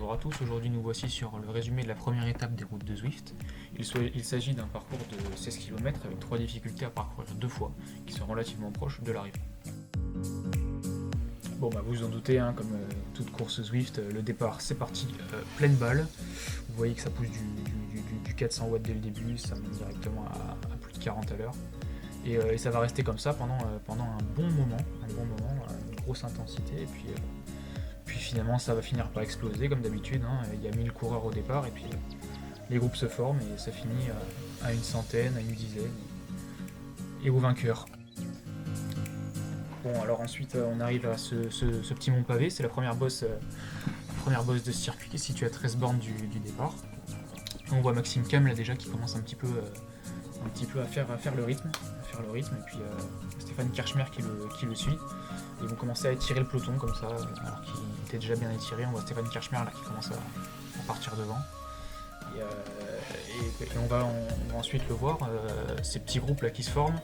bonjour à tous, aujourd'hui nous voici sur le résumé de la première étape des routes de Zwift. Il s'agit d'un parcours de 16 km avec 3 difficultés à parcourir 2 fois, qui sont relativement proches de l'arrivée. Bon bah vous vous en doutez, hein, comme toute course Zwift, le départ c'est parti pleine balle. Vous voyez que ça pousse du 400 watts dès le début, ça monte directement à plus de 40 à l'heure. Et ça va rester comme ça pendant un bon moment, une grosse intensité, et puis finalement ça va finir par exploser comme d'habitude, hein. Il y a 1000 coureurs au départ, et puis les groupes se forment, et ça finit à une centaine, à une dizaine, et au vainqueur. Bon, alors ensuite on arrive à ce petit mont pavé, c'est la première bosse de ce circuit qui est située à 13 bornes du départ. On voit Maxime Cam là déjà qui commence un petit peu à faire le rythme, et puis Stéphane Kirchmer qui le suit. Ils vont commencer à étirer le peloton comme ça, alors qu'il était déjà bien étiré. On voit Stéphane Kirchmer là qui commence à partir devant. Et on va ensuite le voir, ces petits groupes là qui se forment.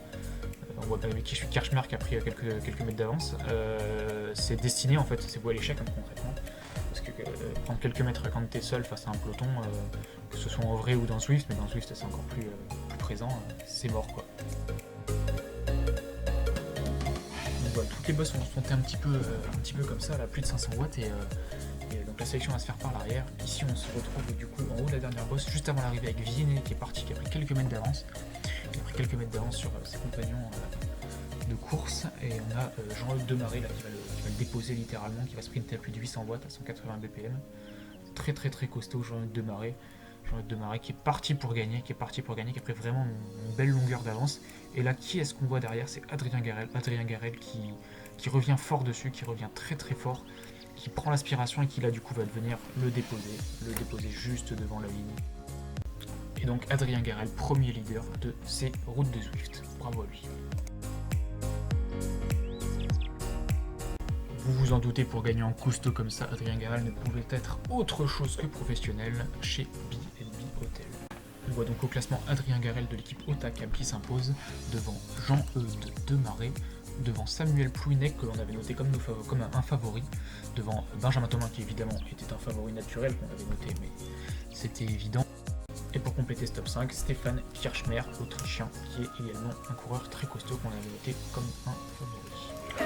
On voit Kirchmer qui a pris quelques mètres d'avance. C'est destiné en fait, c'est voué à l'échec hein, concrètement. Parce que prendre quelques mètres quand tu es seul face à un peloton, que ce soit en vrai ou dans Zwift, mais dans Zwift c'est encore plus présent, c'est mort quoi. Donc voilà, toutes les bosses vont se monter un petit peu comme ça, là, plus de 500 watts, et donc la sélection va se faire par l'arrière. Ici on se retrouve du coup en haut de la dernière bosse, juste avant l'arrivée avec Viennet qui est parti, qui a pris quelques mètres d'avance. Il a pris quelques mètres d'avance sur ses compagnons de course, et on a Jean-Eudes Demaret là, qui va le déposer littéralement, qui va sprinter à plus de 800 watts à 180 BPM. Très très très costaud Jean-Eudes Demaret qui est parti pour gagner, qui a pris vraiment une belle longueur d'avance. Et là, qui est-ce qu'on voit derrière? C'est Adrien Garrel qui revient fort dessus, qui revient très très fort, qui prend l'aspiration et qui là du coup va venir le déposer juste devant la ligne. Et donc Adrien Garrel, premier leader de ces routes de Zwift. Bravo à lui. Vous vous en doutez, pour gagner en costaud comme ça, Adrien Garrel ne pouvait être autre chose que professionnel chez B&B Hotel. On voit donc au classement Adrien Garrel de l'équipe Otacam qui s'impose devant Jean-Eudes Demaret, devant Samuel Plouinec que l'on avait noté comme un favori, devant Benjamin Thomas qui évidemment était un favori naturel qu'on avait noté, mais c'était évident. Et pour compléter ce top 5, Stéphane Kirchmer, l'Autrichien, qui est également un coureur très costaud qu'on avait noté comme un favori.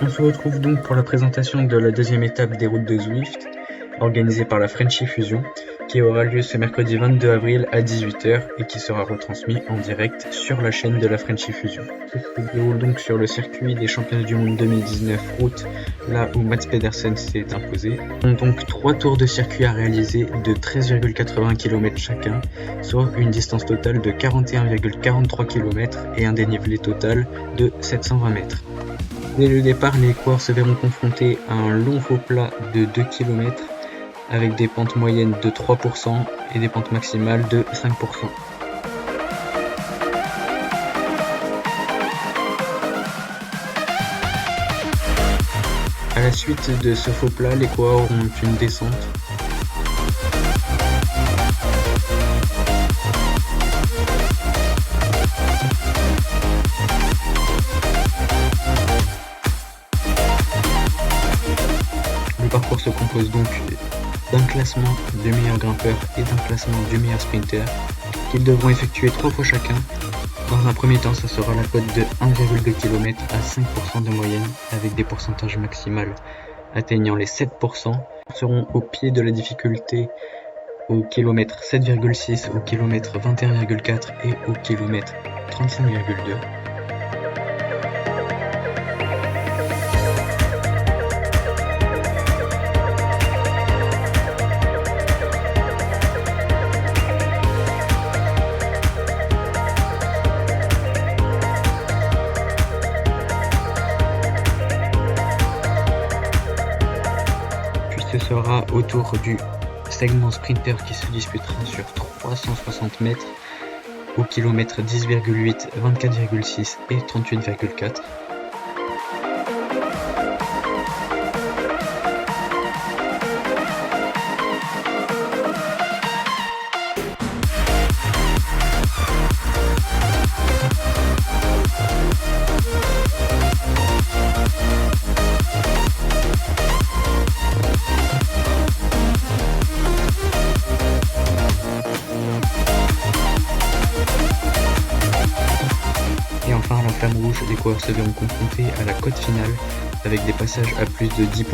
On se retrouve donc pour la présentation de la deuxième étape des routes de Zwift, organisée par la Frenchy Fusion, qui aura lieu ce mercredi 22 avril à 18h et qui sera retransmis en direct sur la chaîne de la Frenchy Fusion. Ça se déroule donc sur le circuit des championnats du monde 2019 route, là où Mats Pedersen s'est imposé. On a donc 3 tours de circuit à réaliser de 13,80 km chacun, soit une distance totale de 41,43 km et un dénivelé total de 720 mètres. Dès le départ, les coureurs se verront confrontés à un long faux plat de 2 km avec des pentes moyennes de 3% et des pentes maximales de 5%. À la suite de ce faux plat, les coureurs ont une descente. Le parcours se compose donc d'un classement du meilleur grimpeur et d'un classement du meilleur sprinter qu'ils devront effectuer 3 fois chacun. Dans un premier temps, ça sera la cote de 1,2 km à 5% de moyenne avec des pourcentages maximales atteignant les 7%. Ils seront au pied de la difficulté au kilomètre 7,6, au kilomètre 21,4 et au kilomètre 35,2. Ce sera au tour du segment sprinter qui se disputera sur 360 mètres au kilomètre 10,8, 24,6 et 38,4. enfin, à la flamme rouge, les coureurs se verront confrontés à la cote finale avec des passages à plus de 10%.